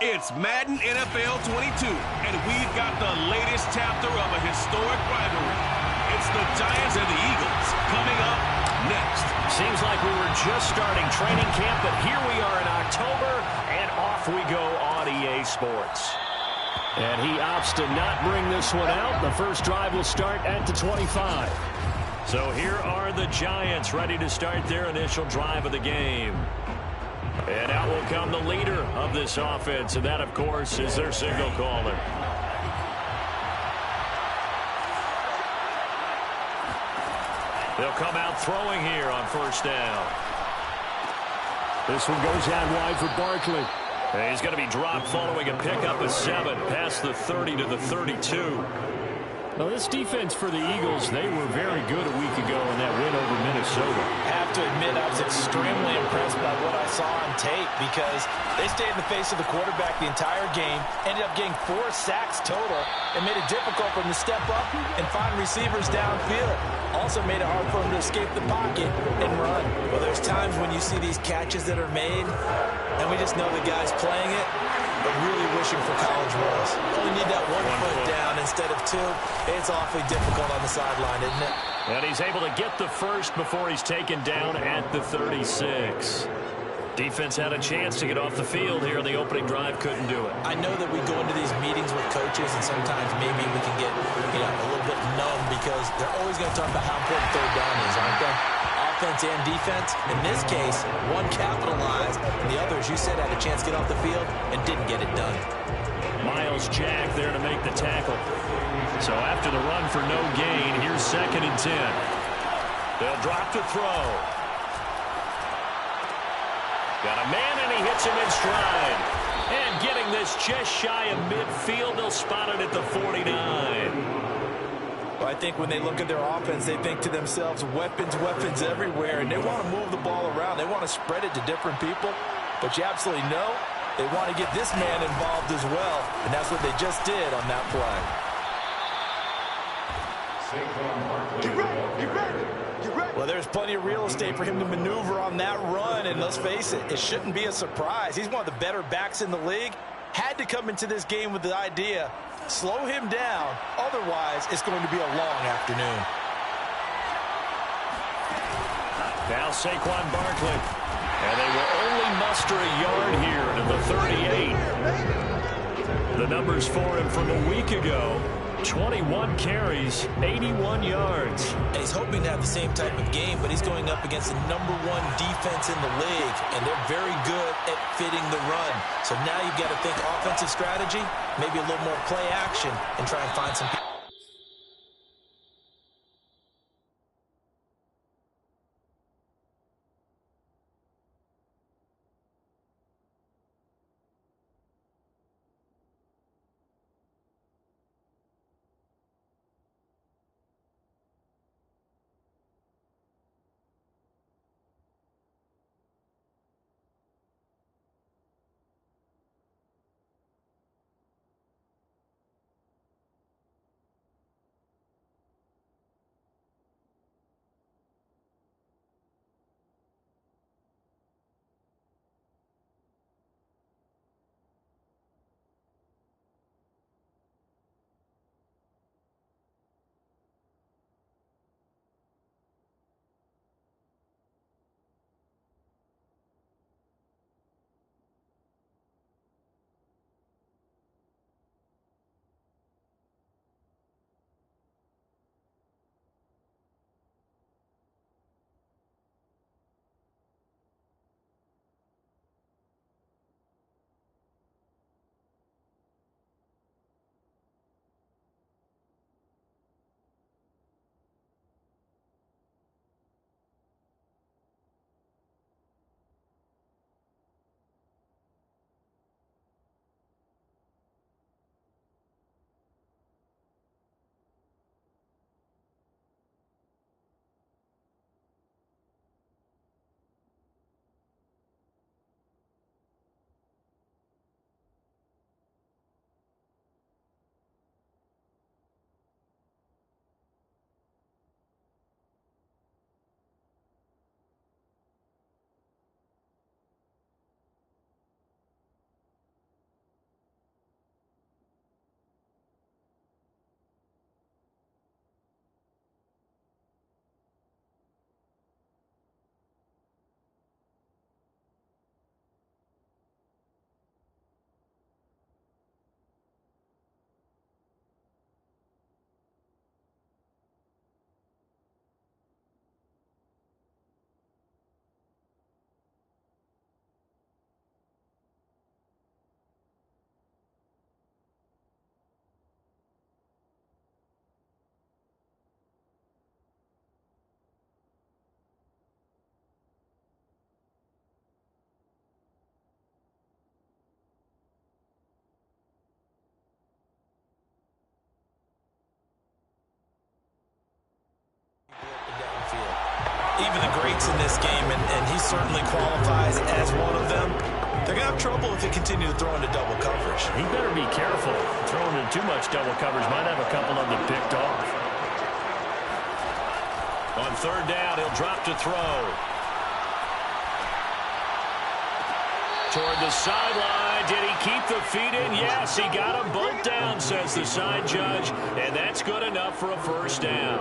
It's Madden NFL 22, and we've got the latest chapter of a historic rivalry. It's the Giants and the Eagles coming up next. Seems like we were just starting training camp, but here we are in October, and off we go on EA Sports. And he opts to not bring this one out. The first drive will start at the 25. So here are the Giants ready to start their initial drive of the game. And out will come the leader of this offense, and that, of course, is their signal caller. They'll come out throwing here on first down. This one goes out wide for Barkley. And he's going to be dropped following a pickup of 7 past the 30 to the 32. Now, this defense for the Eagles, they were very good a week ago in that win over Minnesota. I have to admit, I was extremely impressed by what I saw on tape because they stayed in the face of the quarterback the entire game, ended up getting 4 sacks total, and made it difficult for them to step up and find receivers downfield. Also made it hard for them to escape the pocket and run. Well, there's times when you see these catches that are made, and we just know the guy's playing it, but really wishing for college balls. Only need that one foot down instead of 2. It's awfully difficult on the sideline, isn't it? And he's able to get the first before he's taken down at the 36. Defense had a chance to get off the field here in the opening drive, couldn't do it. I know that we go into these meetings with coaches, and sometimes maybe we can get a little bit numb because they're always going to talk about how important third down is, aren't they? Offense and defense. In this case, one capitalized, and the other, as you said, had a chance to get off the field and didn't get it done. Myles Jack there to make the tackle. So after the run for no gain, here's 2nd and 10. They'll drop to throw. Got a man, and he hits him in stride. And getting this just shy of midfield, they'll spot it at the 49. Well, I think when they look at their offense, they think to themselves, weapons, weapons everywhere, and they want to move the ball around. They want to spread it to different people, but you absolutely know they want to get this man involved as well, and that's what they just did on that play. Well, there's plenty of real estate for him to maneuver on that run, and let's face it, it shouldn't be a surprise. He's one of the better backs in the league. Had to come into this game with the idea, slow him down, otherwise it's going to be a long afternoon. Now Saquon Barkley, and they will only muster a yard here to the 38. The numbers for him from a week ago. 21 carries, 81 yards. And he's hoping to have the same type of game, but he's going up against the #1 defense in the league, and they're very good at fitting the run. So now you've got to think offensive strategy, maybe a little more play action, and try and find some people. even the greats in this game, and he certainly qualifies as one of them, they're going to have trouble if they continue to throw into double coverage. He better be careful. Throwing in too much double coverage might have a couple of them picked off. On third down, he'll drop to throw. Toward the sideline. Did he keep the feet in? Yes, he got them both down, says the side judge, and that's good enough for a first down.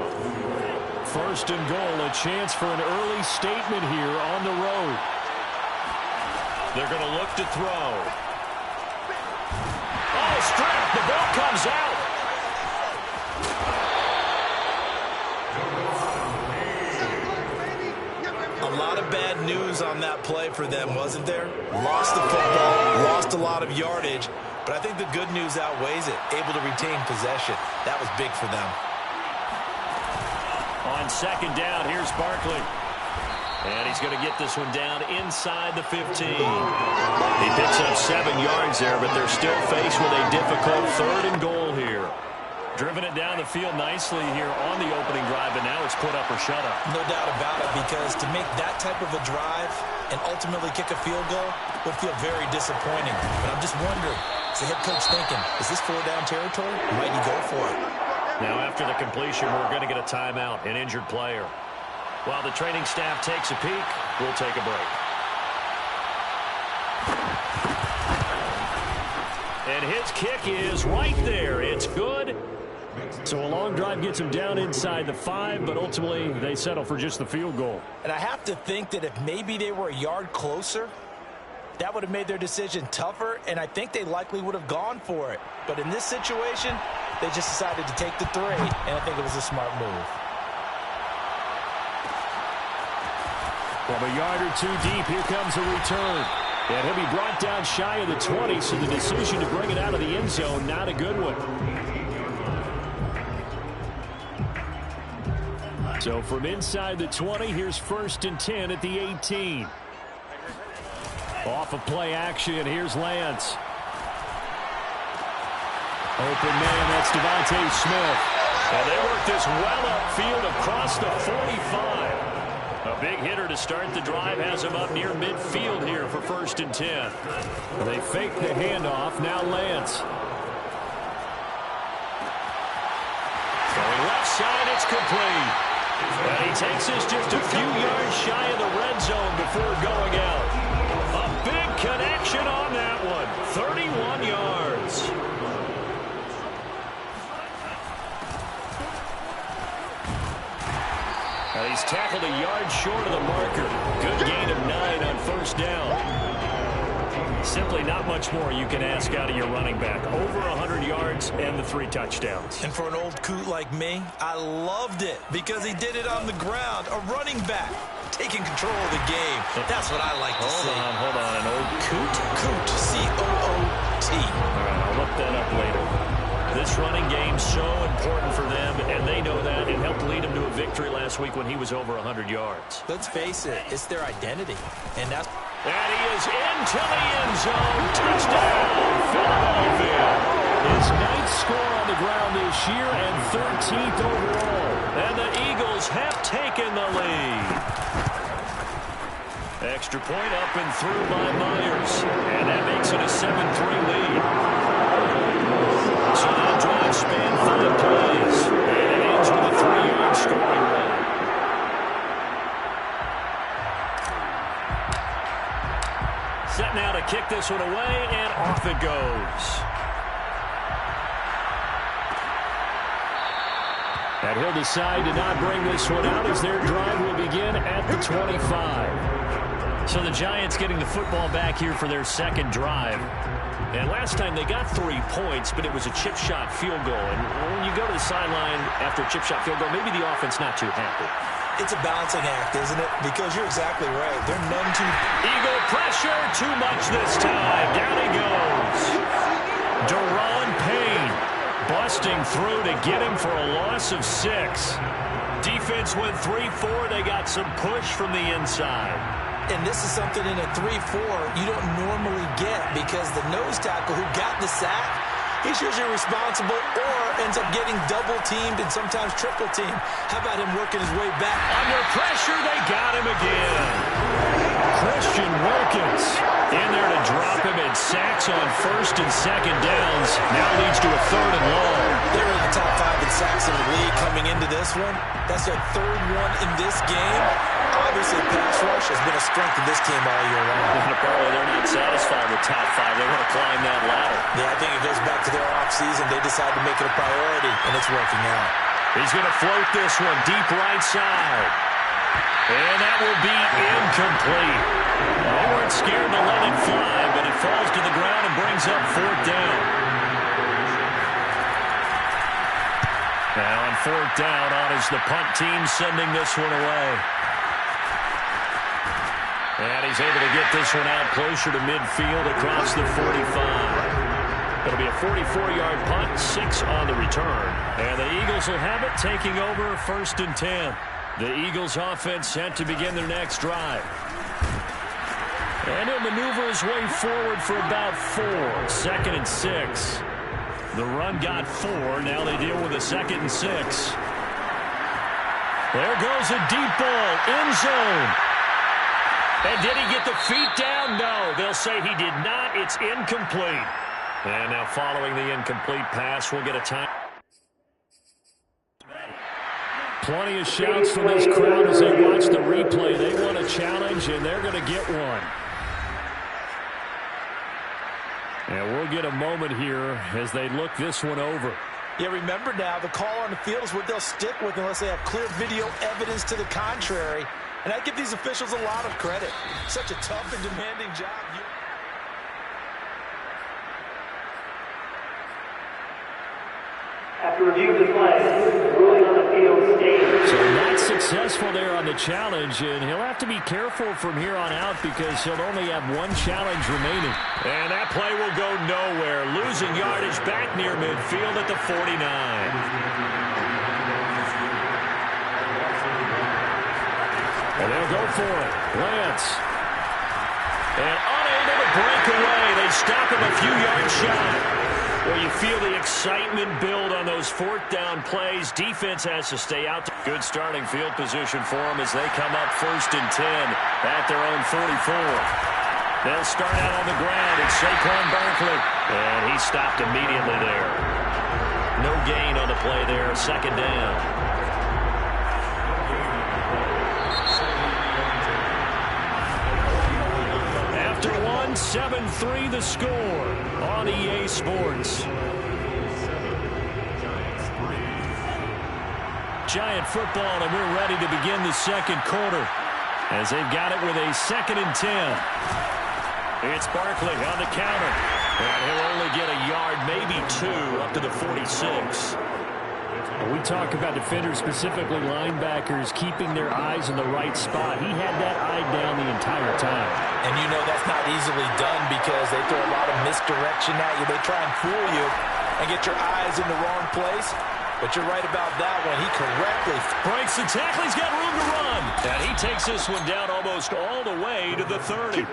First and goal, a chance for an early statement here on the road. They're going to look to throw. Oh, strip. The ball comes out. A lot of bad news on that play for them, wasn't there? Lost the football, lost a lot of yardage, but I think the good news outweighs it. Able to retain possession. That was big for them. On second down, here's Barkley. And he's going to get this one down inside the 15. He picks up 7 yards there, but they're still faced with a difficult third and goal here. Driven it down the field nicely here on the opening drive, but now it's put up or shut up. No doubt about it, because to make that type of a drive and ultimately kick a field goal would feel very disappointing. But I'm just wondering, is the head coach thinking, is this 4-down territory? Might he go for it? Now after the completion, we're going to get a timeout, an injured player. While the training staff takes a peek, we'll take a break. And his kick is right there. It's good. So a long drive gets them down inside the 5, but ultimately they settle for just the field goal. And I have to think that if maybe they were a yard closer, that would have made their decision tougher, and I think they likely would have gone for it. But in this situation, they just decided to take the 3, and I think it was a smart move. From a yard or 2 deep, here comes a return. And he'll be brought down shy of the 20, so the decision to bring it out of the end zone, not a good one. So from inside the 20, here's 1st and 10 at the 18. Off of play action, here's Lance. Open man, that's Devontae Smith. And they work this well upfield across the 45. A big hitter to start the drive has him up near midfield here for 1st and 10. They fake the handoff. Now Lance. Going left side, it's complete. And he takes us just a few yards shy of the red zone before going out. A big connection on that one. 31 yards. He's tackled a yard short of the marker. Good gain of 9 on 1st down. Simply not much more you can ask out of your running back. Over 100 yards and the 3 touchdowns. And for an old coot like me, I loved it because he did it on the ground. A running back taking control of the game. That's what I like to see. Hold on. An old coot? Coot. C-O-O-T. All right, I'll look that up later. This running game so important for them, and they know that. It helped lead them to a victory last week when he was over 100 yards. Let's face it, it's their identity. And that's... And he is into the end zone. Touchdown, Philadelphia. His 9th score on the ground this year and 13th overall. And the Eagles have taken the lead. Extra point up and through by Myers. And that makes it a 7-3 lead. So that drive spanned 5 plays. And it ends with a 3-yard scoring run. Set now to kick this one away, and off it goes. And he'll decide to not bring this one out as their drive will begin at the 25. So the Giants getting the football back here for their 2nd drive. And last time they got 3 points, but it was a chip shot field goal. And when you go to the sideline after a chip shot field goal, maybe the offense not too happy. It's a balancing act, isn't it? Because you're exactly right. They're none too... Eagle pressure, too much this time. Down he goes. Daron Payne busting through to get him for a loss of 6. Defense went 3-4. They got some push from the inside. And this is something in a 3-4 you don't normally get because the nose tackle who got the sack he's usually responsible or ends up getting double-teamed and sometimes triple-teamed. How about him working his way back? Under pressure, they got him again. Christian Wilkins in there to drop him, and sacks on first and second downs. Now leads to a third and long. They're in the top 5 in sacks in the league coming into this one. That's their third one in this game. Obviously, pass rush has been a strength of this team all year long. Apparently, they're not satisfied with top 5. They want to climb that ladder. Yeah, I think it goes back to their offseason. They decided to make it a priority, and it's working out. He's going to float this one deep right side. And that will be incomplete. They weren't scared to let it fly, but it falls to the ground and brings up fourth down. Now on fourth down, on is the punt team sending this one away. And he's able to get this one out closer to midfield across the 45. It'll be a 44-yard punt, 6 on the return. And the Eagles will have it, taking over first and 10. The Eagles offense set to begin their next drive. And he'll maneuver his way forward for about 4. Second and 6. The run got 4. Now they deal with a second and 6. There goes a deep ball. End zone. And did he get the feet down? No. They'll say he did not. It's incomplete. And now following the incomplete pass, we'll get a time. Plenty of shouts from this crowd as they watch the replay. They want a challenge, and they're going to get one. And we'll get a moment here as they look this one over. Yeah, remember now, the call on the field is what they'll stick with unless they have clear video evidence to the contrary. And I give these officials a lot of credit. Such a tough and demanding job. After review of the play, ruling on the field stays. So not successful there on the challenge, and he'll have to be careful from here on out because he'll only have one challenge remaining. And that play will go nowhere. Losing yardage back near midfield at the 49. And they'll go for it. Lance. And unable to break away. They stop him a few yards shy. Well, you feel the excitement build on those fourth down plays. Defense has to stay out. Good starting field position for them as they come up first and 10 at their own 44. They'll start out on the ground. It's Saquon Barkley. And he stopped immediately there. No gain on the play there. Second down. After 7-3 the score on EA Sports. Giant football, and we're ready to begin the second quarter as they've got it with a 2nd and 10. It's Barkley on the counter, and he'll only get a yard, maybe 2, up to the 46. We talk about defenders, specifically linebackers, keeping their eyes in the right spot. He had that eye down the entire time. And you know that's not easily done because they throw a lot of misdirection at you. They try and fool you and get your eyes in the wrong place. But you're right about that one. He correctly breaks the tackle. He's got room to run. And he takes this one down almost all the way to the 30.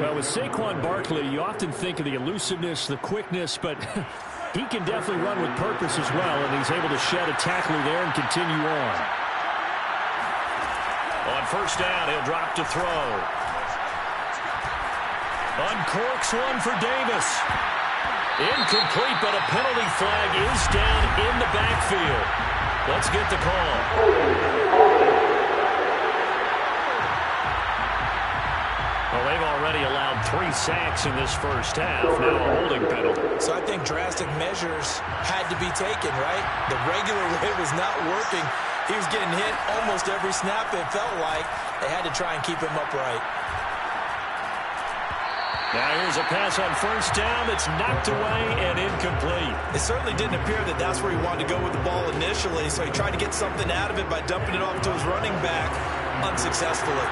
Well, with Saquon Barkley, you often think of the elusiveness, the quickness, but he can definitely run with purpose as well, and he's able to shed a tackler there and continue on. On first down, he'll drop to throw. Uncorks one for Davis. Incomplete, but a penalty flag is down in the backfield. Let's get the call. Well, they've already allowed 3 sacks in this first half. Now a holding penalty. So I think drastic measures had to be taken, right? The regular way was not working. He was getting hit almost every snap, it felt like. They had to try and keep him upright. Now here's a pass on first down that's knocked away and incomplete. It certainly didn't appear that that's where he wanted to go with the ball initially, so he tried to get something out of it by dumping it off to his running back unsuccessfully.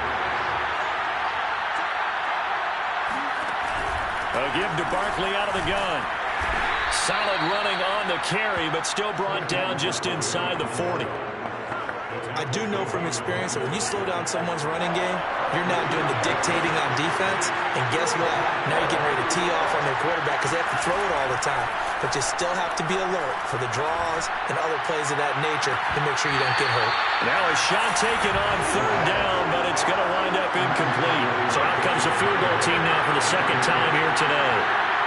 A give to Barkley out of the gun. Solid running on the carry, but still brought down just inside the 40. I do know from experience that when you slow down someone's running game, you're now doing the dictating on defense. And guess what? Now you're getting ready to tee off on their quarterback because they have to throw it all the time. But you still have to be alert for the draws and other plays of that nature to make sure you don't get hurt. Now a shot taken on third down, but it's going to wind up incomplete. So out comes a field goal team now for the second time here today.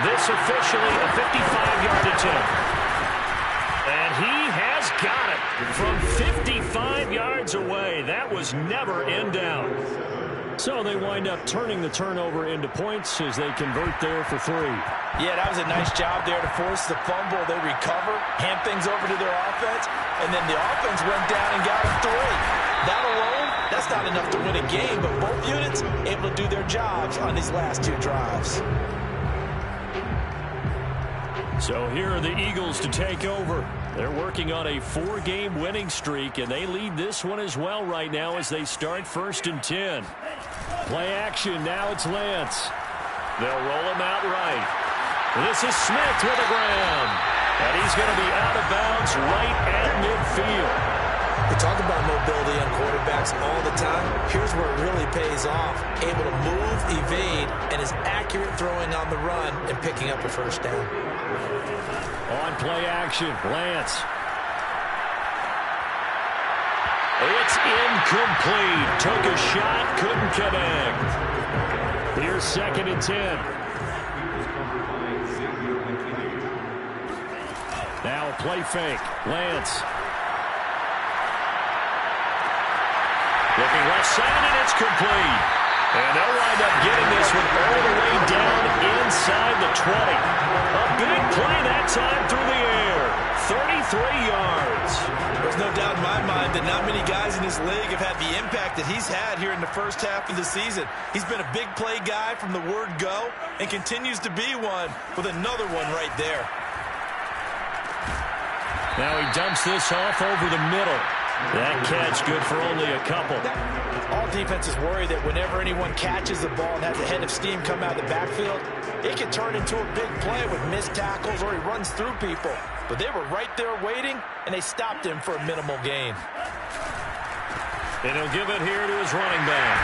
This officially a 55-yard attempt. And he has got it from 55 yards away. That was never in doubt. So they wind up turning the turnover into points as they convert there for 3. Yeah, that was a nice job there to force the fumble. They recover, hand things over to their offense, and then the offense went down and got a 3. That alone, that's not enough to win a game, but both units able to do their jobs on these last 2 drives. So here are the Eagles to take over. They're working on a 4-game winning streak, and they lead this one as well right now as they start 1st and 10. Play action. Now it's Lance. They'll roll him out right. This is Smith with a grab. And he's going to be out of bounds right at midfield. We talk about mobility on quarterbacks all the time. Here's where it really pays off. Able to move, evade, and is accurate throwing on the run and picking up a first down. On play action, Lance. It's incomplete. Took a shot, couldn't connect. Here's 2nd and 10. Now a play fake. Lance. Looking left side, and it's complete. And they'll wind up getting this one all the way down inside the 20. A big play that time through the air. 33 yards. There's no doubt in my mind that not many guys in this league have had the impact that he's had here in the first half of the season. He's been a big play guy from the word go and continues to be one with another one right there. Now he dumps this off over the middle. That catch good for only a couple. All defenses worry that whenever anyone catches the ball and has a head of steam come out of the backfield, it can turn into a big play with missed tackles or he runs through people. But they were right there waiting, and they stopped him for a minimal gain. And he'll give it here to his running back.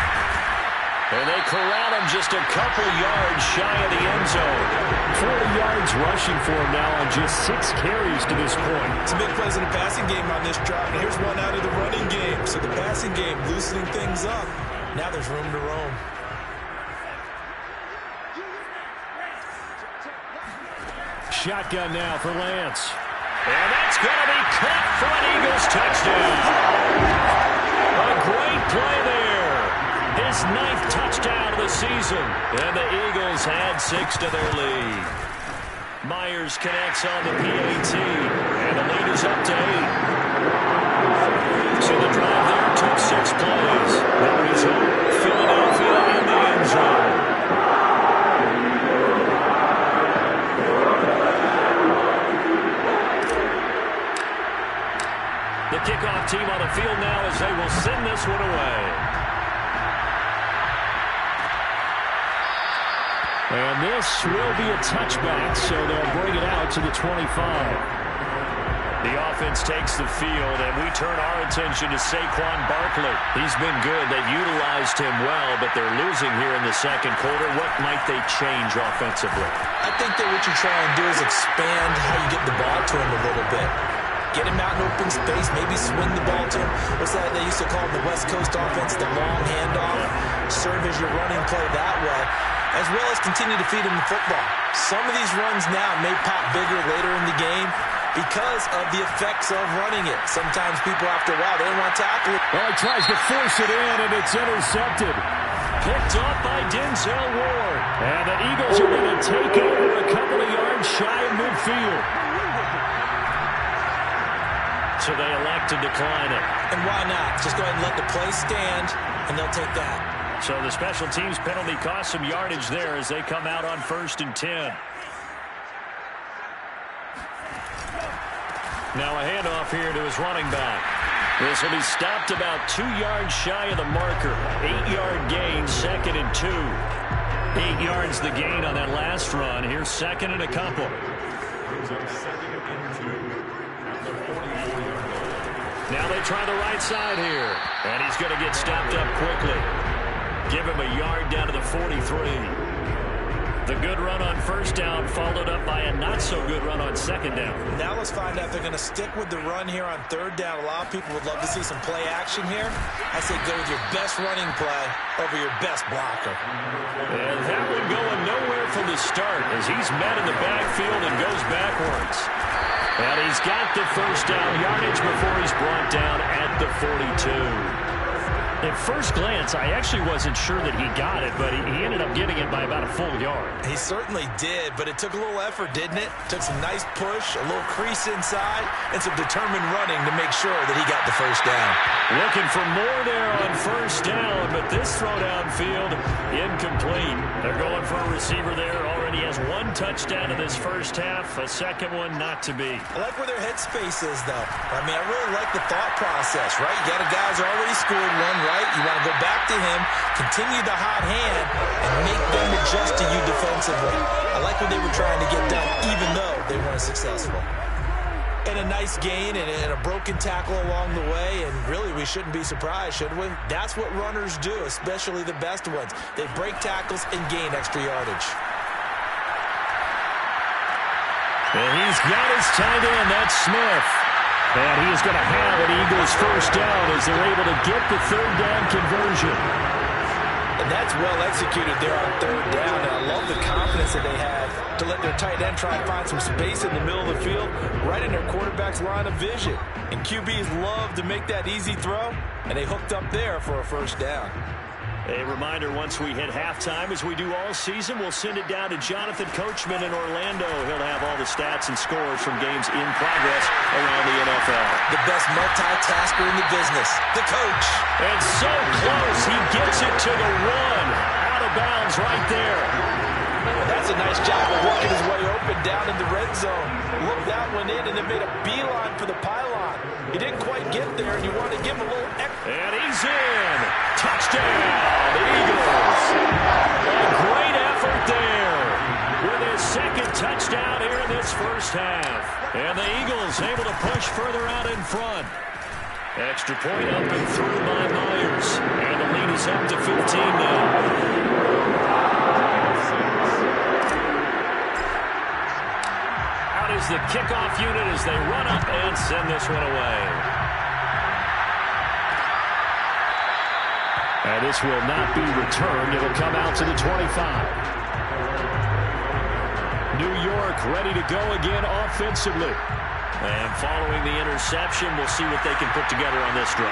And they corral him just a couple yards shy of the end zone. 40 yards rushing for him now on just 6 carries to this point. Some big plays in the passing game on this drive. And here's one out of the running game. So the passing game loosening things up. Now there's room to roam. Shotgun now for Lance. And that's going to be caught for an Eagles touchdown. A great play there. His 9th touchdown of the season. And the Eagles add 6 to their lead. Myers connects on the PAT. And the lead is up to 8. So the drive there took 6 plays. The result, Philadelphia in the end zone. The kickoff team on the field now as they will send this one away. And this will be a touchback, so they'll bring it out to the 25. The offense takes the field, and we turn our attention to Saquon Barkley. He's been good. They've utilized him well, but they're losing here in the second quarter. What might they change offensively? I think that what you try and do is expand how you get the ball to him a little bit. Get him out in open space, maybe swing the ball to him. What's that they used to call the West Coast offense, the long handoff? Serve as your running play that way, as well as continue to feed him the football. Some of these runs now may pop bigger later in the game because of the effects of running it. Sometimes people, after a while, they don't want to tackle it. Well, he tries to force it in, and it's intercepted. Picked up by Denzel Ward. And the Eagles are going to take over a couple of yards shy of midfield. So they elect to decline it. And why not? Just go ahead and let the play stand, and they'll take that. So the special teams penalty cost some yardage there as they come out on 1st and 10. Now a handoff here to his running back. This will be stopped about 2 yards shy of the marker. 8-yard gain, 2nd and 2. 8 yards the gain on that last run. Here's 2nd and a couple. Now they try the right side here. And he's going to get stopped up quickly. Give him a yard down to the 43. The good run on first down followed up by a not-so-good run on second down. Now let's find out if they're going to stick with the run here on third down. A lot of people would love to see some play action here. I say go with your best running play over your best blocker. And that one going nowhere from the start as he's met in the backfield and goes backwards. And he's got the first down yardage before he's brought down at the 42. At first glance, I actually wasn't sure that he got it, but he ended up getting it by about a full yard. He certainly did, but it took a little effort, didn't it? Took some nice push, a little crease inside, and some determined running to make sure that he got the first down. Looking for more there on first down, but this throw downfield incomplete. They're going for a receiver there. Already has one touchdown in this first half, a second one not to be. I like where their headspace is, though. I mean, I really like the thought process, right? You got a guy who's already scored one, right? You want to go back to him, continue the hot hand, and make them adjust to you defensively. I like what they were trying to get done, even though they weren't successful. And a nice gain and a broken tackle along the way, and really we shouldn't be surprised, should we? That's what runners do, especially the best ones. They break tackles and gain extra yardage. And he's got his tight end, that's Smith. And he is going to have an Eagles first down as they're able to get the third down conversion. And that's well executed there on third down. And I love the confidence that they had to let their tight end try and find some space in the middle of the field, right in their quarterback's line of vision. And QBs love to make that easy throw, and they hooked up there for a first down. A reminder, once we hit halftime, as we do all season, we'll send it down to Jonathan Coachman in Orlando. He'll have all the stats and scores from games in progress around the NFL. The best multitasker in the business, the coach. And so close, he gets it to the one. Out of bounds right there. That's a nice job of working his way open down in the red zone. Looked that one in and then made a beeline for the pylon. He didn't quite get there, and you want to give him a little extra. And he's in. Touchdown, Eagles. A great effort there with his second touchdown here in this first half. And the Eagles able to push further out in front. Extra point up and through by Myers. And the lead is up to 15 now. Is the kickoff unit as they run up and send this one away. And this will not be returned. It'll come out to the 25. New York ready to go again offensively. And following the interception, we'll see what they can put together on this drive.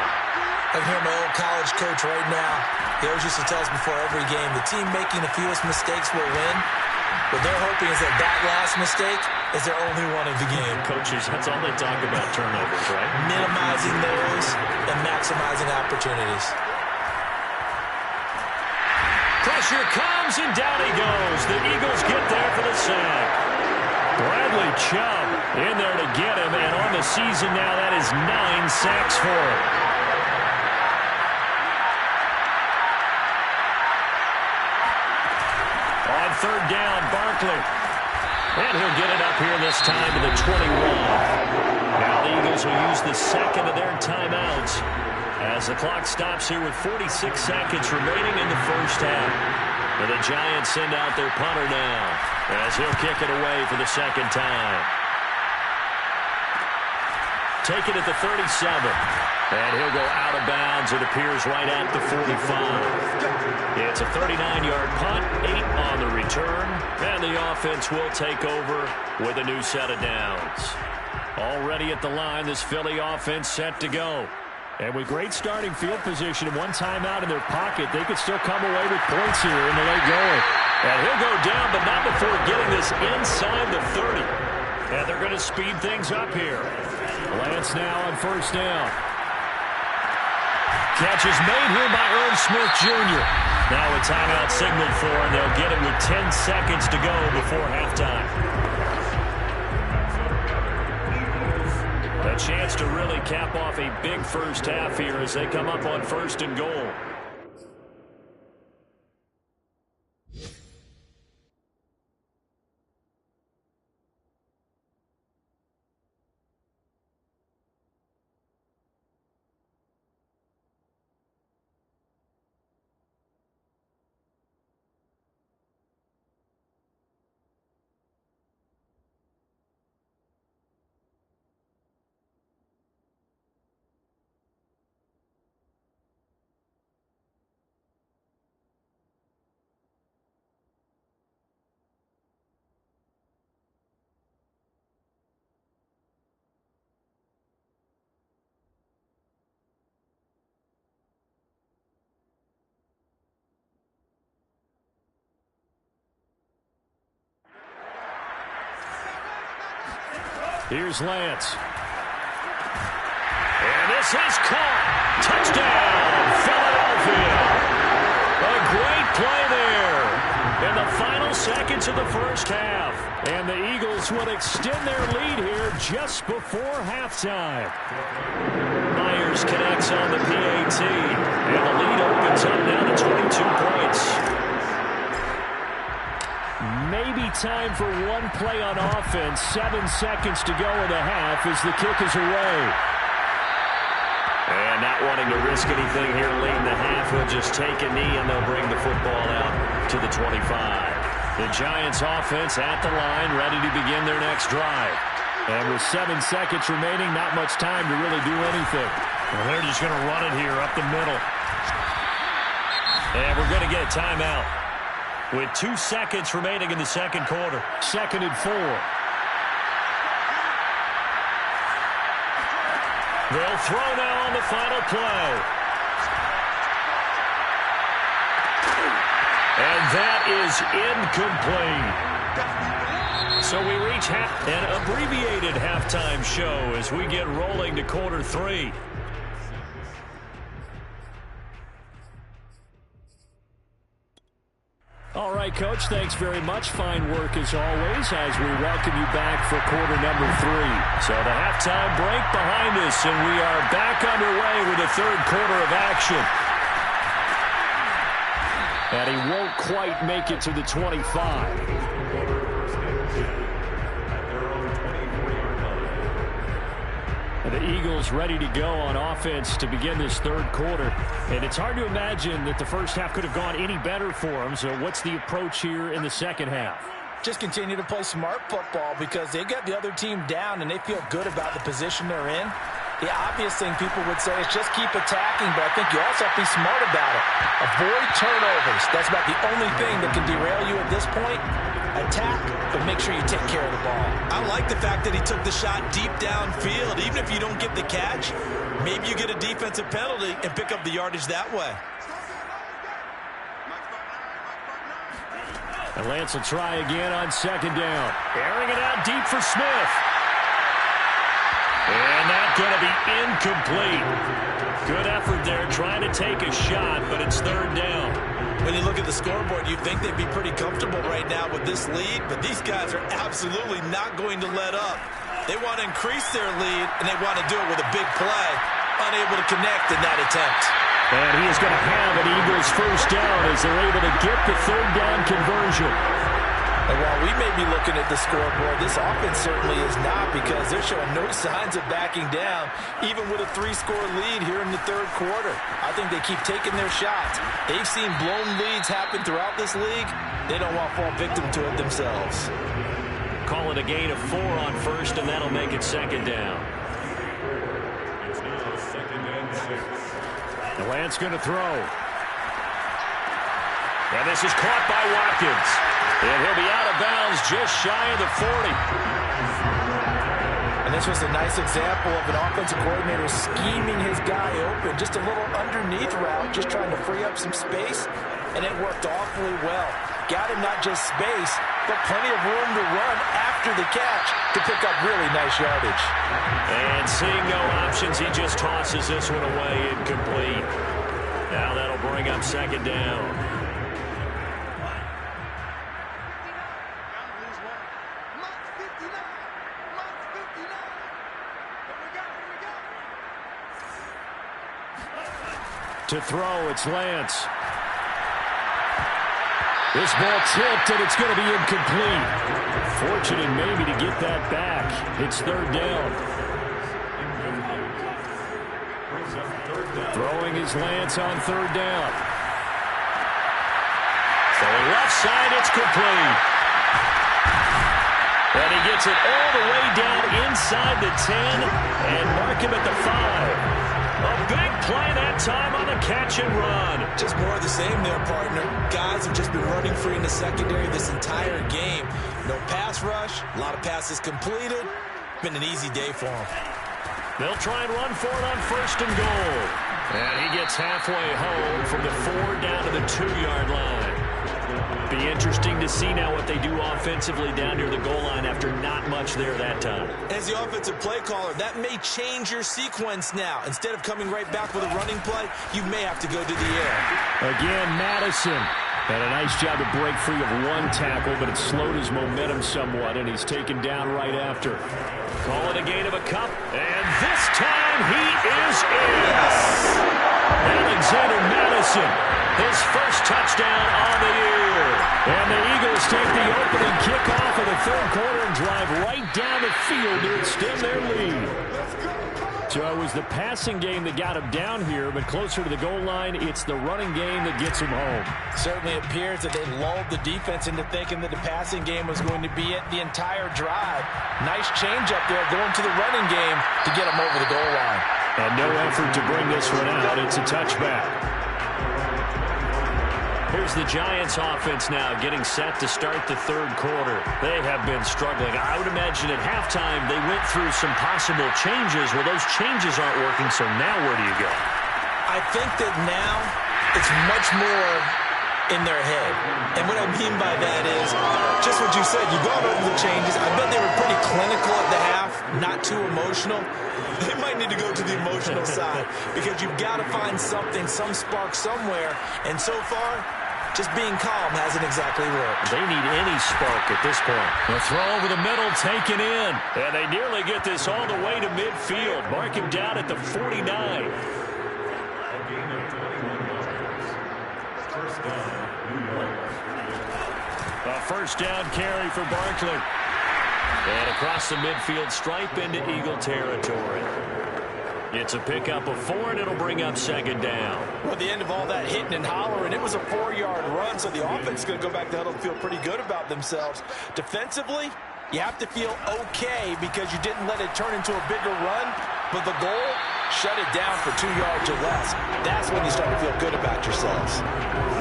I can hear my old college coach right now. He always used to tell us before every game, the team making the fewest mistakes will win. What they're hoping is that last mistake is their only one of the game. Coaches, that's all they talk about, turnovers, right? Minimizing those and maximizing opportunities. Pressure comes, and down he goes. The Eagles get there for the sack. Bradley Chubb in there to get him, and on the season now, that is 9 sacks for him. On third down, Barkley. And he'll get it up here this time to the 21. Now the Eagles will use the second of their timeouts as the clock stops here with 46 seconds remaining in the first half. And the Giants send out their punter now as he'll kick it away for the second time. Take it at the 37. And he'll go out of bounds, it appears, right at the 45. It's a 39-yard punt, 8 on the return, and the offense will take over with a new set of downs. Already at the line, this Philly offense set to go. And with great starting field position and one timeout in their pocket, they could still come away with points here in the late going. And he'll go down, but not before getting this inside the 30. And they're going to speed things up here. Lance now on first down. Catch is made here by Irv Smith Jr. Now a timeout signaled for, and they'll get it with 10 seconds to go before halftime. A chance to really cap off a big first half here as they come up on first and goal. Here's Lance. And this is caught. Touchdown, Philadelphia. A great play there in the final seconds of the first half. And the Eagles will extend their lead here just before halftime. Myers connects on the PAT. And the lead opens up now to 22 points. Maybe time for one play on offense. 7 seconds to go in the half as the kick is away. And not wanting to risk anything here late in the half, he'll just take a knee and they'll bring the football out to the 25. The Giants offense at the line, ready to begin their next drive. And with 7 seconds remaining, not much time to really do anything. Well, they're just going to run it here up the middle. And we're going to get a timeout with 2 seconds remaining in the second quarter. 2nd and 4. They'll throw now on the final play. And that is incomplete. So we reach an abbreviated halftime show as we get rolling to quarter 3. All right, Coach, thanks very much. Fine work as always as we welcome you back for quarter number 3. So the halftime break behind us, and we are back underway with the third quarter of action. And he won't quite make it to the 25. And the Eagles ready to go on offense to begin this third quarter. And it's hard to imagine that the first half could have gone any better for them. So what's the approach here in the second half? Just continue to play smart football because they got the other team down and they feel good about the position they're in. The obvious thing people would say is just keep attacking, but I think you also have to be smart about it. Avoid turnovers. That's about the only thing that can derail you at this point. Attack, but make sure you take care of the ball. I like the fact that he took the shot deep downfield. Even if you don't get the catch, maybe you get a defensive penalty and pick up the yardage that way. And Lance will try again on 2nd down. Airing it out deep for Smith. And that's going to be incomplete. Good effort there trying to take a shot, but it's 3rd down. When you look at the scoreboard, you'd think they'd be pretty comfortable right now with this lead, but these guys are absolutely not going to let up. They want to increase their lead, and they want to do it with a big play. Unable to connect in that attempt. And he is going to have an Eagles first down as they're able to get the 3rd down conversion. And while we may be looking at the scoreboard, this offense certainly is not because they're showing no signs of backing down, even with a 3-score lead here in the third quarter. I think they keep taking their shots. They've seen blown leads happen throughout this league. They don't want to fall victim to it themselves. Call it a gain of 4 on 1st, and that'll make it 2nd down. The Lance going to throw. And this is caught by Watkins. And he'll be out of bounds just shy of the 40. And this was a nice example of an offensive coordinator scheming his guy open. Just a little underneath route, just trying to free up some space. And it worked awfully well. Got him not just space, but plenty of room to run after the catch to pick up really nice yardage. And seeing no options, he just tosses this one away incomplete. Now that'll bring up 2nd down. To throw, it's Lance. This ball tipped, and it's going to be incomplete. Fortunate maybe to get that back. It's 3rd down. Throwing is Lance on 3rd down. So left side, it's complete. And he gets it all the way down inside the 10 and mark him at the 5. A big play that time on the catch and run. Just more of the same there, partner. Guys have just been running free in the secondary this entire game. No pass rush, a lot of passes completed. Been an easy day for them. They'll try and run for it on 1st and goal. And he gets halfway home from the 4 down to the 2-yard line. Be interesting to see now what they do offensively down near the goal line after not much there that time. As the offensive play caller, that may change your sequence now. Instead of coming right back with a running play, you may have to go to the air. Again, Madison had a nice job to break free of one tackle, but it slowed his momentum somewhat, and he's taken down right after. Call it a gain of a cup, and this time he is in. Yes. Alexander Madison, his first touchdown on the year. And the Eagles take the opening kickoff of the third quarter and drive right down the field to extend their lead. So it was the passing game that got him down here, but closer to the goal line, it's the running game that gets him home. Certainly appears that they lulled the defense into thinking that the passing game was going to be it the entire drive. Nice change up there going to the running game to get him over the goal line. And no effort to bring this one out. It's a touchback. Here's the Giants offense now getting set to start the third quarter. They have been struggling. I would imagine at halftime they went through some possible changes. Well, those changes aren't working, so now where do you go? I think that now it's much more in their head. And what I mean by that is just what you said. You've gone over the changes. I bet they were pretty clinical at the half, not too emotional. They might need to go to the emotional side because you've got to find something, some spark somewhere. And so far, just being calm hasn't exactly worked. They need any spark at this point. The throw over the middle taken in. And they nearly get this all the way to midfield. Mark him down at the 49. A first down carry for Barkley. And across the midfield stripe into Eagle territory. It's a pickup of 4, and it'll bring up second down. Well, at the end of all that hitting and hollering, it was a 4-yard run, so the offense is going to go back to huddle and feel pretty good about themselves. Defensively, you have to feel okay because you didn't let it turn into a bigger run, but the goal, shut it down for 2 yards or less. That's when you start to feel good about yourselves.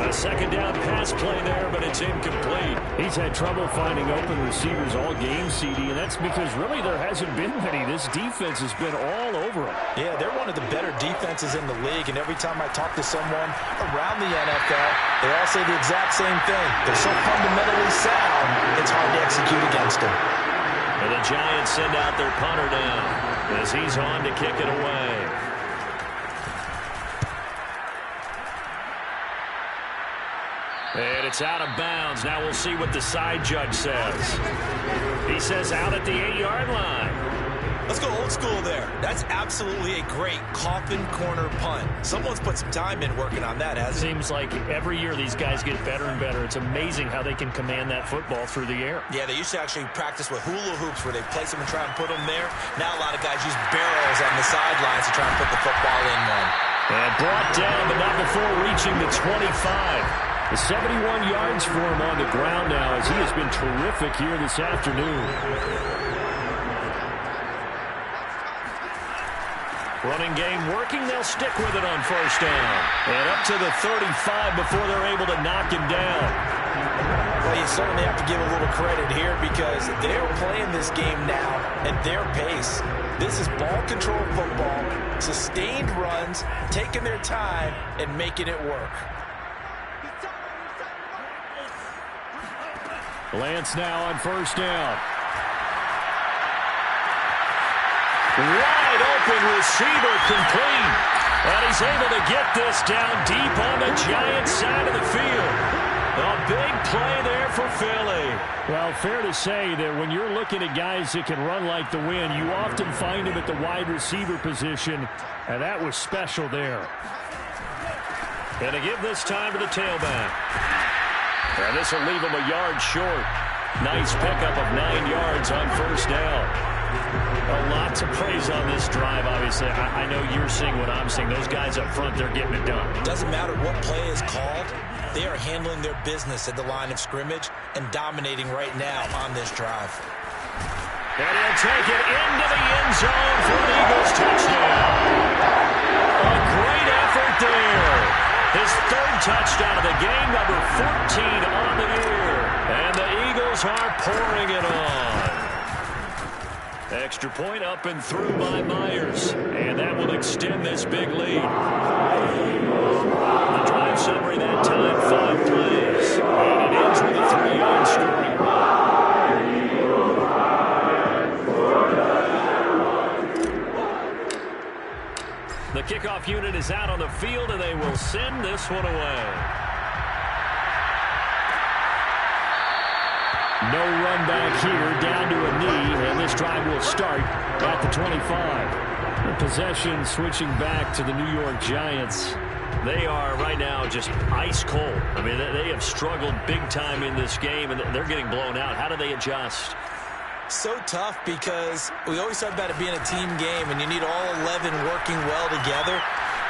A second down pass play there, but it's incomplete. He's had trouble finding open receivers all game, CD, and that's because really there hasn't been many. This defense has been all over him. Yeah, they're one of the better defenses in the league, and every time I talk to someone around the NFL, they all say the exact same thing. They're so fundamentally sound, it's hard to execute against them. And the Giants send out their punter down as he's on to kick it away. And it's out of bounds. Now we'll see what the side judge says. He says out at the 8-yard line. Let's go old school there. That's absolutely a great coffin corner punt. Someone's put some time in working on that, hasn't it? Seems like every year these guys get better and better. It's amazing how they can command that football through the air. Yeah, they used to actually practice with hula hoops where they place them and try and put them there. Now a lot of guys use barrels on the sidelines to try and put the football in one. And brought down, but not before reaching the 25. The 71 yards for him on the ground now as he has been terrific here this afternoon. Running game working. They'll stick with it on first down. And up to the 35 before they're able to knock him down. Well, you certainly have to give a little credit here because they're playing this game now at their pace. This is ball control football, sustained runs, taking their time, and making it work. Lance now on first down. Wide open receiver complete. And he's able to get this down deep on the Giants side of the field. A big play there for Philly. Well, fair to say that when you're looking at guys that can run like the wind, you often find them at the wide receiver position, and that was special there. And to give this time to the tailback. And this will leave him a yard short. Nice pickup of 9 yards on first down. A lot to praise on this drive, obviously. I know you're seeing what I'm seeing. Those guys up front, they're getting it done. Doesn't matter what play is called. They are handling their business at the line of scrimmage and dominating right now on this drive. And he'll take it into the end zone for an Eagles touchdown. A great effort there. His third touchdown of the game, number 14 on the year. And the Eagles are pouring it on. Extra point up and through by Myers. And that will extend this big lead. The drive summary that time, 5 plays. And it ends with field, and they will send this one away. No run back here, down to a knee, and this drive will start at the 25. The possession switching back to the New York Giants. They are right now just ice cold. I mean, they have struggled big time in this game, and they're getting blown out. How do they adjust? So tough because we always talk about it being a team game, and you need all 11 working well together.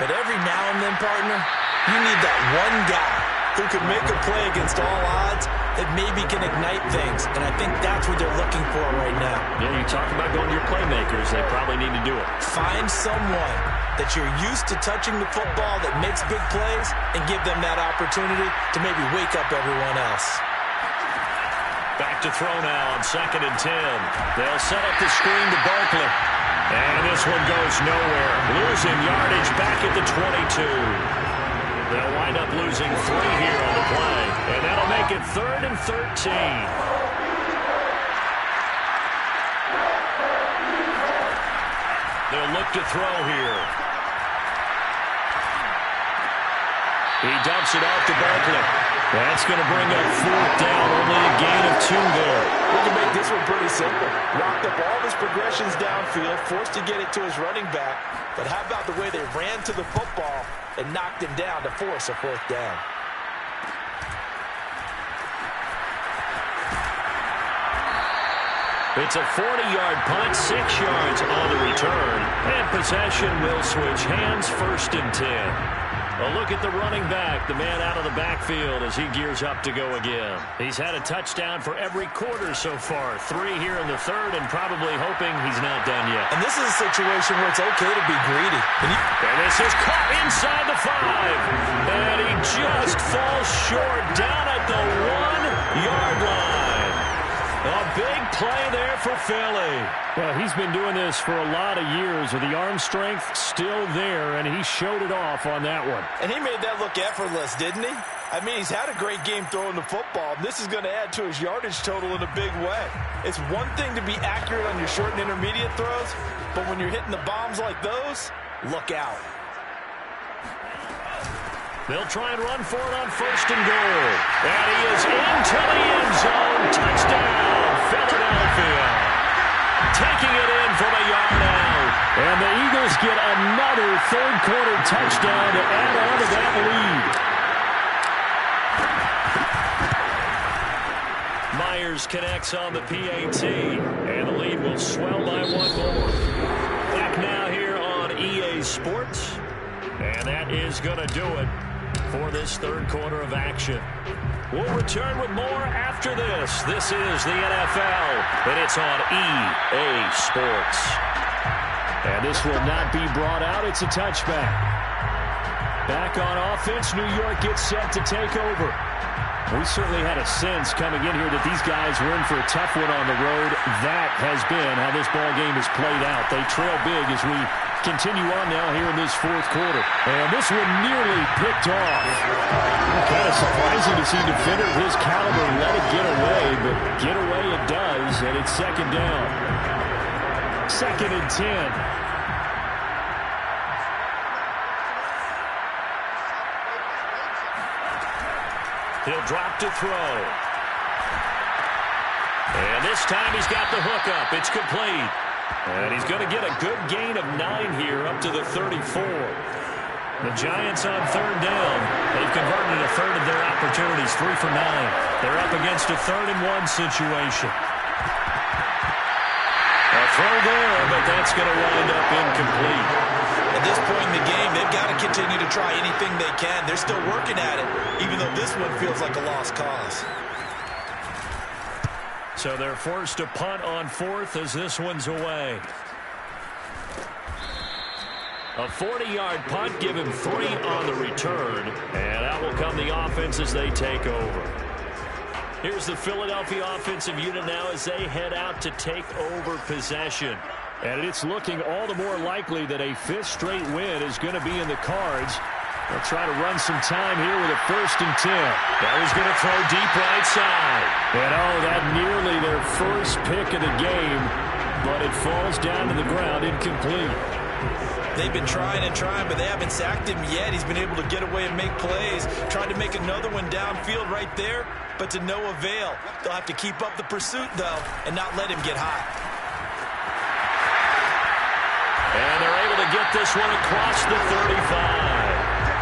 But every now and then, partner, you need that one guy who can make a play against all odds that maybe can ignite things. And I think that's what they're looking for right now. Yeah, you talk about going to your playmakers. They probably need to do it. Find someone that you're used to touching the football that makes big plays and give them that opportunity to maybe wake up everyone else. Back to throw now on 2nd and 10. They'll set up the screen to Barkley. And this one goes nowhere. Losing yardage back at the 22. They'll wind up losing 3 here on the play. And that'll make it 3rd and 13. They'll look to throw here. He dumps it off to Barkley. That's going to bring up 4th down, only a gain of 2 there. We can make this one pretty simple. Locked up all his progressions downfield, forced to get it to his running back. But how about the way they ran to the football and knocked him down to force a 4th down? It's a 40-yard punt, 6 yards on the return. And possession will switch hands, 1st and 10. A look at the running back, the man out of the backfield as he gears up to go again. He's had a touchdown for every quarter so far. 3 here in the 3rd, and probably hoping he's not done yet. And this is a situation where it's okay to be greedy. And this is caught inside the 5. And he just falls short down at the 1-yard line. A big play there for Philly. Well, he's been doing this for a lot of years with the arm strength still there, and he showed it off on that one. And he made that look effortless, didn't he? I mean, he's had a great game throwing the football. This is going to add to his yardage total in a big way. It's one thing to be accurate on your short and intermediate throws, but when you're hitting the bombs like those, look out. They'll try and run for it on 1st and goal. And he is into the end zone. Touchdown, Philadelphia. Taking it in from a yard out. And the Eagles get another 3rd quarter touchdown to add on to that lead. Myers connects on the PAT. And the lead will swell by 1 more. Back now here on EA Sports. And that is going to do it for this 3rd quarter of action. We'll return with more after this. This is the NFL, and it's on EA Sports. And this will not be brought out. It's a touchback. Back on offense, New York gets set to take over. We certainly had a sense coming in here that these guys were in for a tough one on the road. That has been how this ball game has played out. They trail big as we continue on now here in this 4th quarter. And this one nearly picked off. Kind of surprising to see a defender of his caliber let it get away, but get away it does, and it's 2nd down. 2nd and 10. He'll drop to throw. And this time he's got the hook up. It's complete. And he's going to get a good gain of 9 here up to the 34. The Giants on 3rd down. They've converted a 1/3 of their opportunities, 3 for 9. They're up against a 3rd and 1 situation. A throw there, but that's going to wind up incomplete. At this point in the game, they've got to continue to try anything they can. They're still working at it, even though this one feels like a lost cause. So they're forced to punt on 4th as this one's away. A 40-yard punt, give him 3 on the return. And out will come the offense as they take over. Here's the Philadelphia offensive unit now as they head out to take over possession. And it's looking all the more likely that a 5th straight win is going to be in the cards. They'll try to run some time here with a 1st and 10. That was going to throw deep right side. And that nearly their first pick of the game, but it falls down to the ground incomplete. They've been trying and trying, but they haven't sacked him yet. He's been able to get away and make plays. Tried to make another one downfield right there, but to no avail. They'll have to keep up the pursuit, though, and not let him get hot. And they're able to get this one across the 35.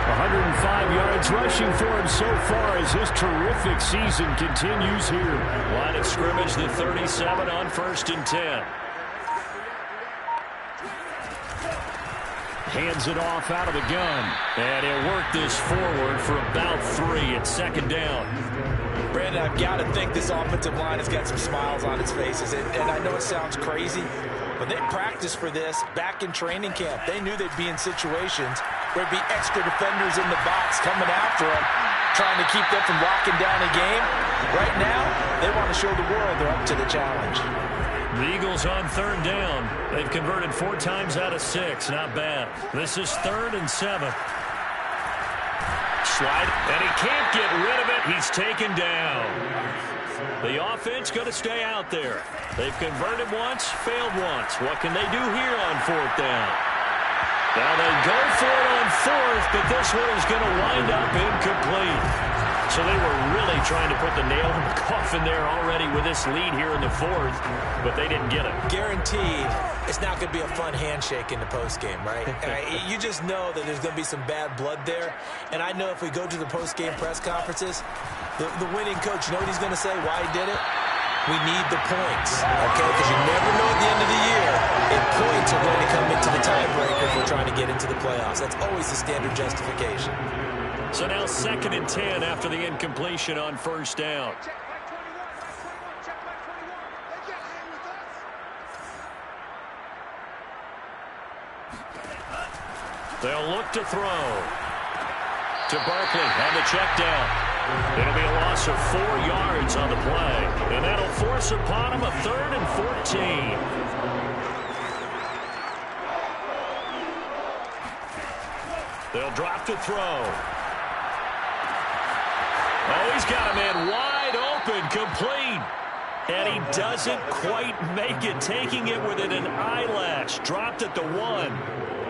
105 yards rushing for him so far as his terrific season continues here. Line of scrimmage, the 37 on 1st and 10. Hands it off out of the gun. And he'll work this forward for about 3 at 2nd down. Brandon, I've got to think this offensive line has got some smiles on its faces. And I know it sounds crazy, but they practiced for this back in training camp. They knew they'd be in situations where there'd be extra defenders in the box coming after them, trying to keep them from locking down a game. Right now, they want to show the world they're up to the challenge. The Eagles on 3rd down. They've converted 4 times out of 6. Not bad. This is 3rd and 7. Slide, and he can't get rid of it. He's taken down. The offense going to stay out there. They've converted once, failed once. What can they do here on 4th down? Now they go for it on 4th, but this one is going to wind up incomplete. So they were really trying to put the nail in the coffin there already with this lead here in the 4th, but they didn't get it. Guaranteed, it's not going to be a fun handshake in the postgame, right? You just know that there's going to be some bad blood there. And I know if we go to the postgame press conferences, the winning coach, you know what he's going to say, why he did it? We need the points, okay? Because you never know at the end of the year if points are going to come into the tiebreaker if we're trying to get into the playoffs. That's always the standard justification. So now 2nd and 10 after the incompletion on 1st down. They'll look to throw. To Barkley on the check down. It'll be a loss of 4 yards on the play. And that'll force upon him a 3rd and 14. They'll drop to throw. Oh, he's got a man wide open, complete. And he doesn't quite make it, taking it within an eyelash. Dropped at the 1.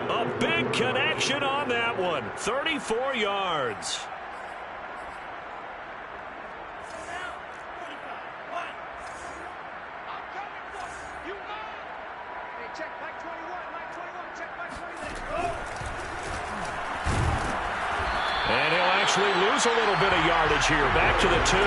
A big connection on that one. 34 yards. And he'll actually lose a little bit of yardage here. Back to the 2.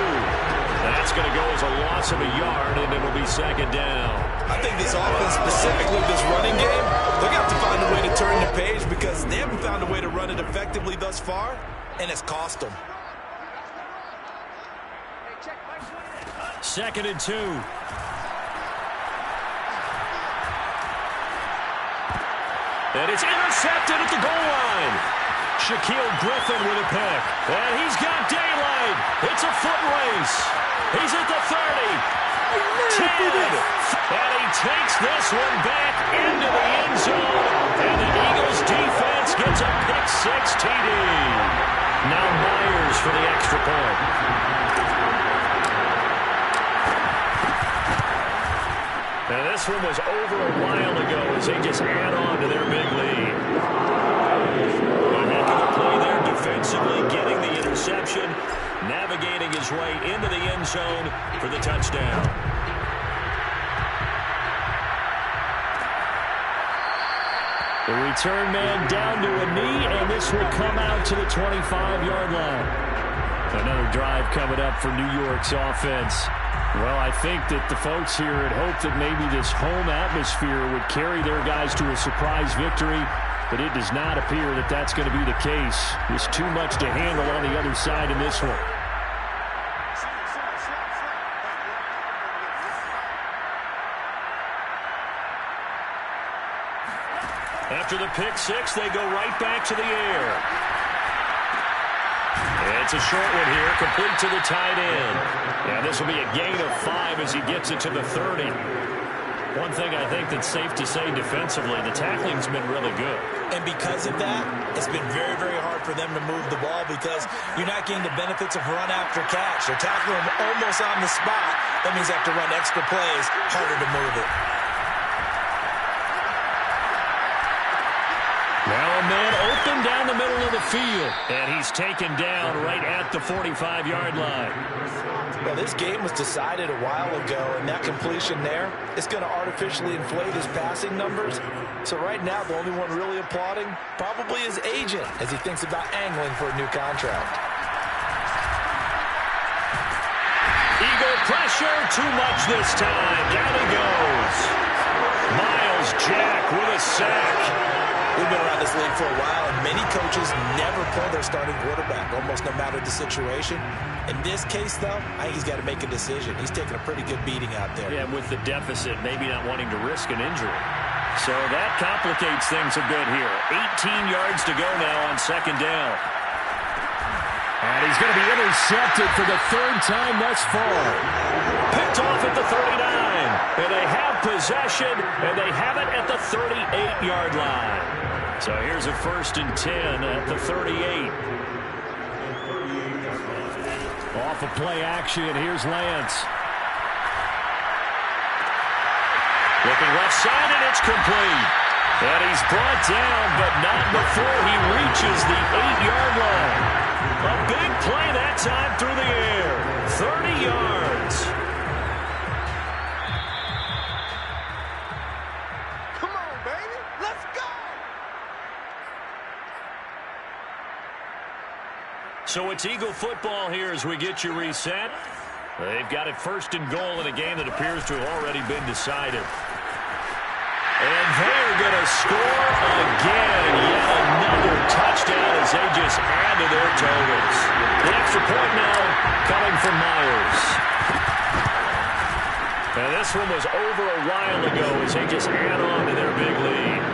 That's going to go as a loss of a yard, and it'll be 2nd down. I think this offense, specifically this running game, they're going to have to find a way to turn the page because they haven't found a way to run it effectively thus far, and it's cost them. 2nd and 2. And it's intercepted at the goal line. Shaquille Griffin with a pick. And he's got daylight. It's a foot race. He's at the 30. 10. And he takes this one back into the end zone. And the Eagles defense gets a pick-6 TD. Now Myers for the extra point. And this one was over a while ago as they just add on to their big lead. A heck of a play there defensively, getting the interception, navigating his way into the end zone for the touchdown. The return man down to a knee, and this will come out to the 25-yard line. Another drive coming up for New York's offense. Well, I think that the folks here had hoped that maybe this home atmosphere would carry their guys to a surprise victory, but it does not appear that that's going to be the case. There's too much to handle on the other side in this one. After the pick-6, they go right back to the air. And it's a short one here, complete to the tight end. And this will be a gain of 5 as he gets it to the 30. One thing I think that's safe to say defensively, the tackling's been really good. And because of that, it's been very, very hard for them to move the ball because you're not getting the benefits of run after catch. They're tackling them almost on the spot. That means they have to run extra plays, harder to move it. down the middle of the field. And he's taken down right at the 45-yard line. Well, this game was decided a while ago, and that completion there is going to artificially inflate his passing numbers. So right now, the only one really applauding probably his agent as he thinks about angling for a new contract. Eagle pressure, too much this time. Down he goes. Myles Jack with a sack. We've been around this league for a while, and many coaches never pull their starting quarterback, almost no matter the situation. In this case, though, I think he's got to make a decision. He's taking a pretty good beating out there. Yeah, with the deficit, maybe not wanting to risk an injury. So that complicates things a bit here. 18 yards to go now on second down. And he's going to be intercepted for the third time thus far. Picked off at the 39. And they have possession, and they have it at the 38-yard line. So here's a 1st and 10 at the 38. Off of play action, here's Lance. Looking left side, and it's complete. And he's brought down, but not before he reaches the 8-yard line. A big play that time through the air. 30 yards. Come on, baby. Let's go. So it's Eagle football here as we get you reset. They've got it 1st and goal in a game that appears to have already been decided. And they're going to score again. Yet another touchdown as they just add to their totals. The extra point now coming from Myers. And this one was over a while ago as they just add on to their big lead.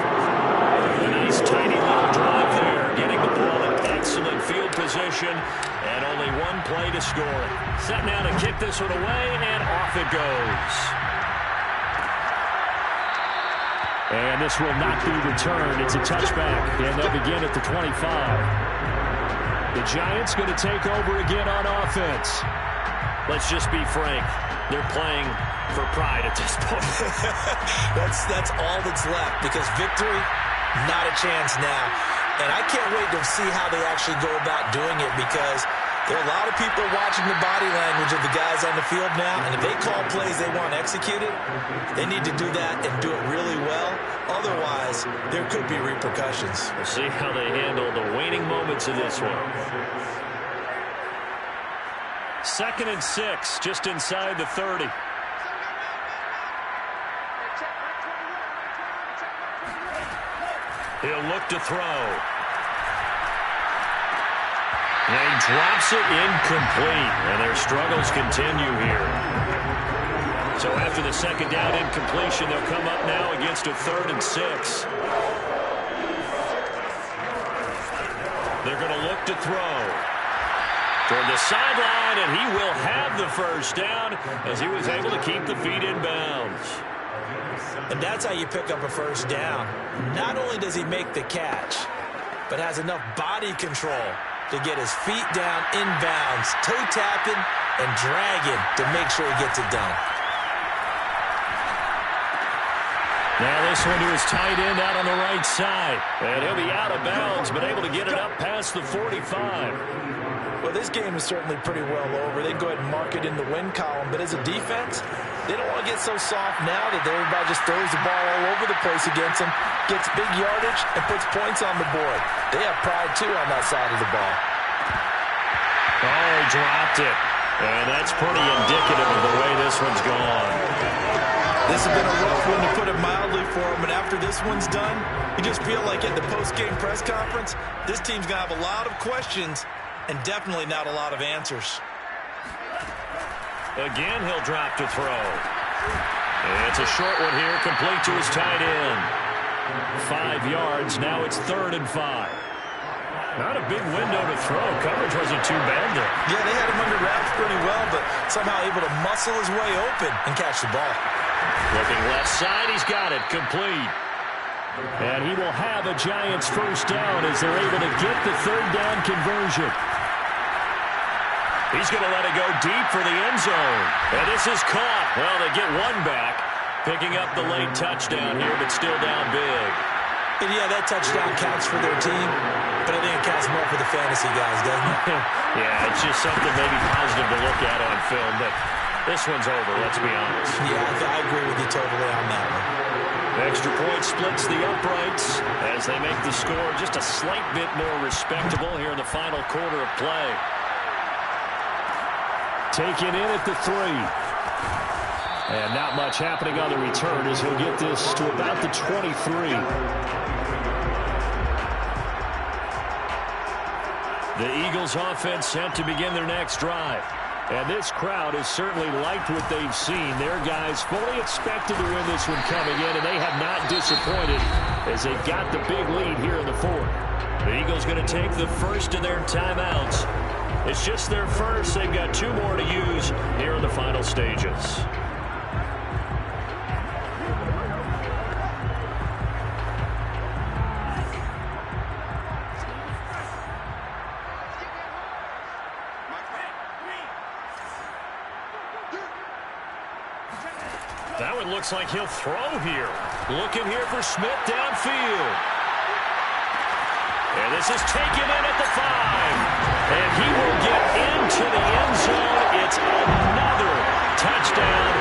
A nice tiny little drive there. Getting the ball in excellent field position. And only one play to score it. Set now to kick this one away, and off it goes. And this will not be returned. It's a touchback, and they'll begin at the 25. The Giants going to take over again on offense. Let's just be frank. They're playing for pride at this point. That's all that's left, because victory, not a chance now. And I can't wait to see how they actually go about doing it, because there are a lot of people watching the body language of the guys on the field now, and if they call plays they want executed, they need to do that and do it really well. Otherwise, there could be repercussions. We'll see how they handle the waning moments of this one. 2nd and 6, just inside the 30. He'll look to throw. And he drops it incomplete. And their struggles continue here. So after the second down incompletion, they'll come up now against a 3rd and 6. They're going to look to throw. Toward the sideline, and he will have the first down as he was able to keep the feet in bounds. And that's how you pick up a first down. Not only does he make the catch, but has enough body control to get his feet down inbounds, toe tapping and dragging to make sure he gets it done. Now this one to his tight end out on the right side. And he'll be out of bounds, but able to get it up past the 45. Well, this game is certainly pretty well over. They go ahead and mark it in the win column. But as a defense, they don't want to get so soft now that everybody just throws the ball all over the place against them, gets big yardage, and puts points on the board. They have pride, too, on that side of the ball. Oh, he dropped it. And that's pretty indicative of the way this one's gone. This has been a rough one, to put it mildly, for him. And after this one's done, you just feel like at the post-game press conference, this team's going to have a lot of questions and definitely not a lot of answers. Again, he'll drop to throw. It's a short one here, complete to his tight end. 5 yards, now it's 3rd and 5. Not a big window to throw. Coverage wasn't too bad there. Yeah, they had him under wraps pretty well, but somehow able to muscle his way open and catch the ball. Looking left side, he's got it, complete. And he will have a Giants first down as they're able to get the 3rd down conversion. He's going to let it go deep for the end zone. And this is caught. Well, they get one back, picking up the late touchdown here, but still down big. And yeah, that touchdown counts for their team, but I think it counts more for the fantasy guys, doesn't it? Yeah, it's just something maybe positive to look at on film, but this one's over, let's be honest. Yeah, I agree with you totally on that one. Extra point splits the uprights as they make the score just a slight bit more respectable here in the final quarter of play. Taken in at the 3. And not much happening on the return as he'll get this to about the 23. The Eagles offense set to begin their next drive. And this crowd has certainly liked what they've seen. Their guys fully expected to win this one coming in, and they have not disappointed as they got the big lead here in the 4th. The Eagles going to take the first of their timeouts. It's just their first. They've got 2 more to use here in the final stages. That one looks like he'll throw here. Looking here for Smith downfield. And this is taken in at the 5. And he will get into the end zone. It's another touchdown.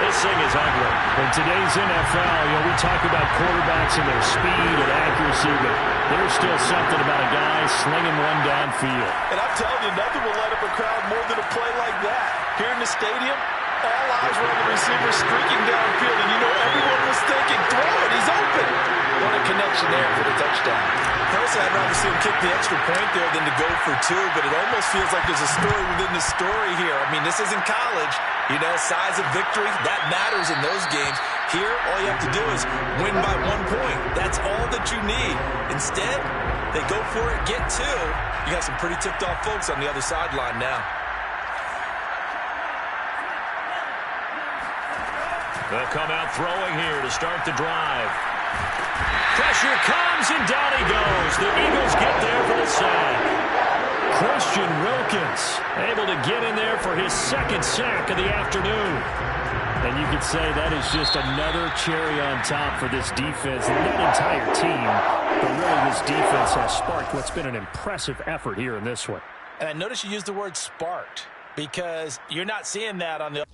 This thing is ugly. In today's NFL, we talk about quarterbacks and their speed and accuracy, but there's still something about a guy slinging one downfield. And I'm telling you, nothing will light up a crowd more than a play like that. Here in the stadium, all eyes were on the receiver streaking downfield, and everyone was thinking, throw it, he's open. What a connection there for the touchdown. Personally, I'd rather see him kick the extra point there than to go for 2, but it almost feels like there's a story within the story here. I mean, this isn't college. Size of victory, that matters in those games. Here, all you have to do is win by 1 point. That's all that you need. Instead, they go for it, get 2. You got some pretty tipped-off folks on the other sideline now. They'll come out throwing here to start the drive. Pressure comes, and down he goes. The Eagles get there for the sack. Christian Wilkins able to get in there for his 2nd sack of the afternoon. And you could say that is just another cherry on top for this defense. And that entire team, but really this defense has sparked what's been an impressive effort here in this one. And I notice you used the word sparked because you're not seeing that on the